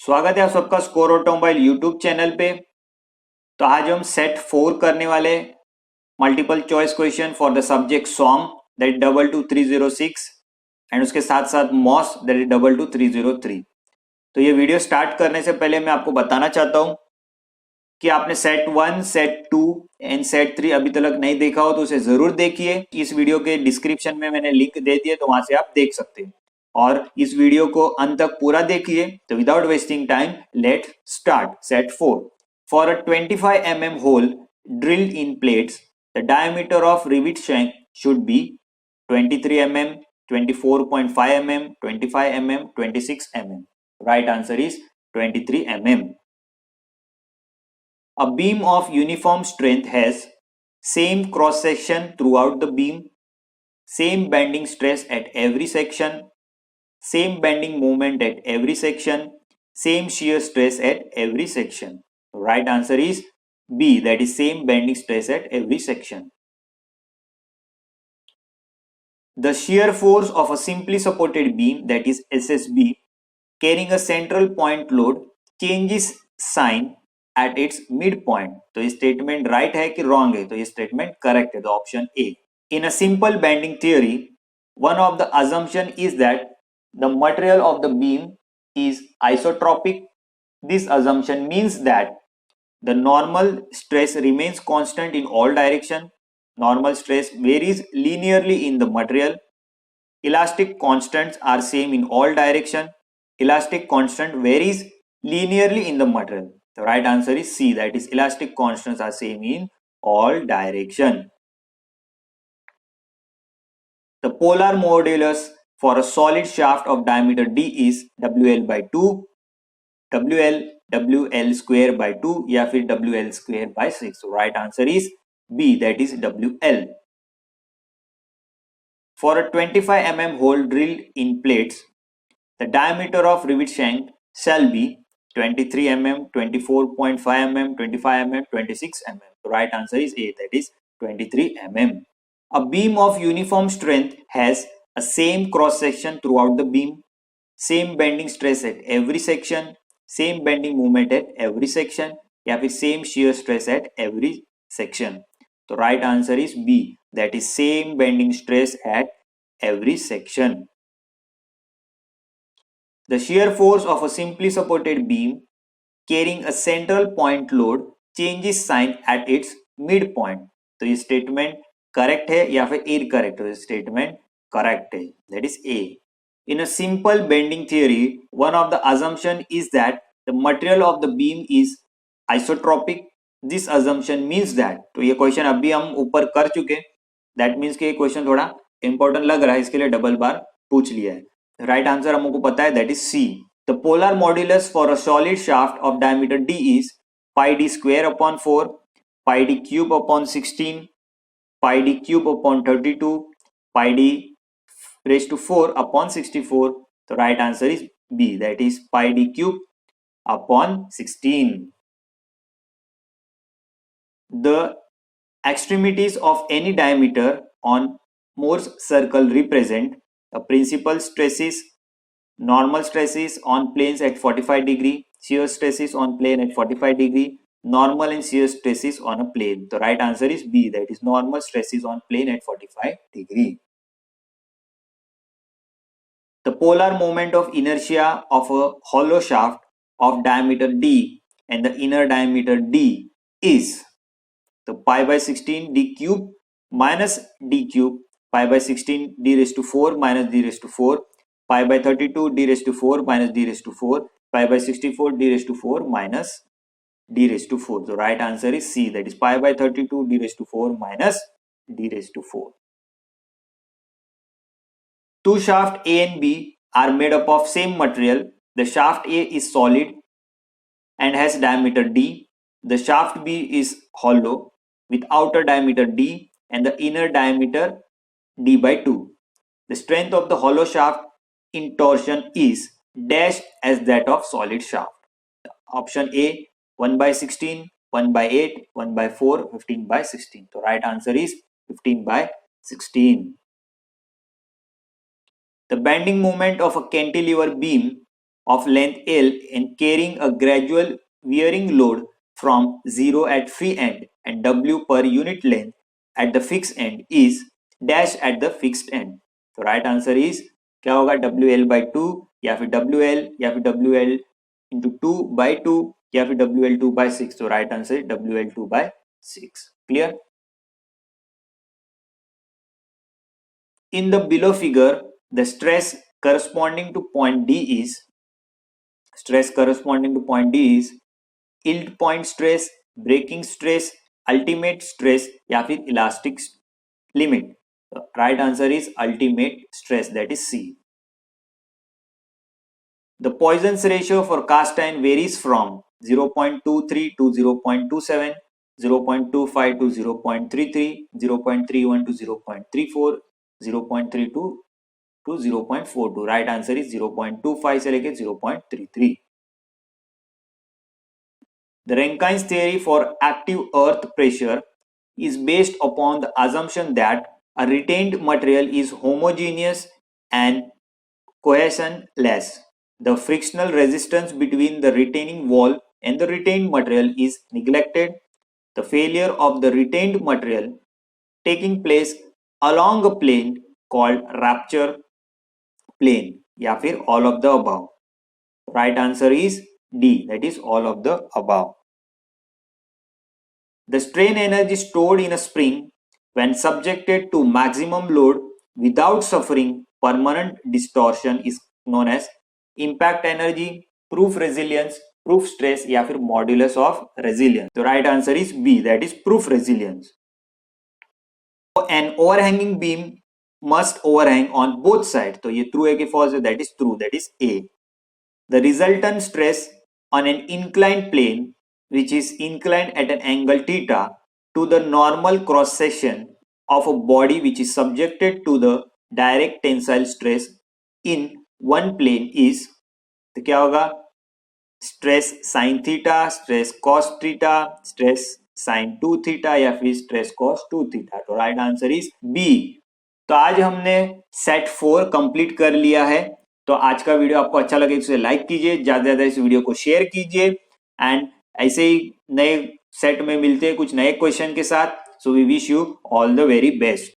स्वागत है आप सबका स्कोर ऑटोमोबाइल यूट्यूब चैनल पे। तो आज हम सेट 4 करने वाले multiple choice question for the subject song that 22306 and उसके साथ साथ मॉस दैट इज 22303। तो ये वीडियो स्टार्ट करने से पहले मैं आपको बताना चाहता हूं कि आपने सेट 1, सेट 2 एंड सेट 3 अभी तक नहीं देखा हो तो उसे जरूर देखिए। इस वीडियो के डिस्क्रिप्शन में मैंने लिंक दे दिए तो वहां से आप देख सकते हैं और इस वीडियो को अंत तक पूरा देखिए। तो without wasting time let start set 4। For a 25 mm hole drilled in plates the diameter of rivet shank should be 23 mm, 24.5 mm, 25 mm, 26 mm. Right answer is 23 mm. A beam of uniform strength has same cross section throughout the beam, same bending stress at every section, same bending moment at every section, same shear stress at every section. Right answer is B, that is same bending stress at every section. The shear force of a simply supported beam, that is SSB, carrying a central point load changes sign at its midpoint. तो ये statement right है कि wrong है? तो ये statement correct है, तो option A. In a simple bending theory, one of the assumption is that the material of the beam is isotropic. This assumption means that the normal stress remains constant in all direction. Normal stress varies linearly in the material. Elastic constants are same in all direction. Elastic constant varies linearly in the material. The right answer is C, that is elastic constants are same in all direction. The polar modulus for a solid shaft of diameter d is WL by 2, WL square by 2 या फिर WL square by 6. So right answer is B, that is WL. For a 25 mm hole drilled in plates, the diameter of rivet shank shall be 23 mm, 24.5 mm, 25 mm, 26 mm. The right answer is A, that is 23 mm. A beam of uniform strength has a same cross section throughout the beam, same bending stress at every section, same bending moment at every section या फिर same shear stress at every section. तो right answer is B, that is same bending stress at every section. The shear force of a simply supported beam carrying a central point load changes sign at its midpoint. तो ये statement correct है या फिर incorrect? तो statement correct है, that is a. In a simple bending theory, one of the assumption is that the material of the beam is isotropic. This assumption means that, तो ये question अभी हम ऊपर कर चुके, दैट मीन्स कि ये क्वेश्चन थोड़ा इंपॉर्टेंट लग रहा है, इसके लिए डबल बार पूछ लिया है. राइट आंसर हमको पता है, that is C. The polar modulus for a solid shaft of diameter d is pi d square upon 4, pi d cube upon 16, pi d cube upon 32, pi d raised to 4 upon 64. The right answer is B, that is pi d cube upon 16. The extremities of any diameter on Moore's circle represent the principal stresses, normal stresses on planes at 45 degree, shear stresses on plane at 45 degree, normal and shear stresses on a plane. The right answer is B, that is normal stresses on plane at 45 degree. The polar moment of inertia of a hollow shaft of diameter d and the inner diameter d is the pi by 16 d cube minus d cube, pi by 16 d raised to 4 minus d raised to 4, pi by 32 d raised to 4 minus d raised to 4, pi by 64 d raised to 4 minus d raised to 4. The right answer is C, that is pi by 32 d raised to 4 minus d raised to 4. Two shaft A and B are made up of same material. The shaft A is solid and has diameter d. The shaft B is hollow with outer diameter d and the inner diameter d by 2. The strength of the hollow shaft in torsion is dash as that of solid shaft. Option A, 1 by 16, 1 by 8, 1 by 4, 15 by 16. So right answer is 15 by 16. The bending moment of a cantilever beam of length L and carrying a gradual wearing load from 0 at free end and W per unit length at the fixed end is dash at the fixed end. तो right answer is क्या होगा, WL/2 या फिर WL या फिर WL into 2/2 या फिर WL2/6. तो right answer is WL2/6. Clear? In the below figure, the stress corresponding to point D is yield point stress, breaking stress, ultimate stress या फिर elastic limit. The right answer is ultimate stress, that is C. The Poisson's ratio for cast iron varies from 0.23 to 0.27, 0.25 to 0.33, 0.31 to 0.34, 0.32 to 0.42. Right answer is 0.25 से लेके 0.33. The Rankine's theory for active earth pressure is based upon the assumption that a retained material is homogeneous and cohesionless. The frictional resistance between the retaining wall and the retained material is neglected. The failure of the retained material taking place along a plane called rupture plane या फिर all of the above. Right answer is D, that is all of the above. The strain energy stored in a spring when subjected to maximum load without suffering permanent distortion is known as impact energy, proof resilience, proof stress या फिर modulus of resilience. The right answer is B, that is proof resilience. An overhanging beam must overhang on both sides. तो ये true है कि false है? That is true, that is A. The resultant stress on an inclined plane which is inclined at an angle theta to the normal cross section of a body which is subjected to the direct tensile stress in one plane is, तो क्या होगा, stress sin theta, stress cos theta, stress sin 2 theta या फिर stress cos 2 theta. तो right answer is B. तो आज हमने set 4 complete कर लिया है. तो आज का वीडियो आपको अच्छा लगे तो इसे लाइक कीजिए, ज्यादा से ज्यादा इस वीडियो को शेयर कीजिए एंड ऐसे ही नए सेट में मिलते हैं कुछ नए क्वेश्चन के साथ. So we wish you all the very best.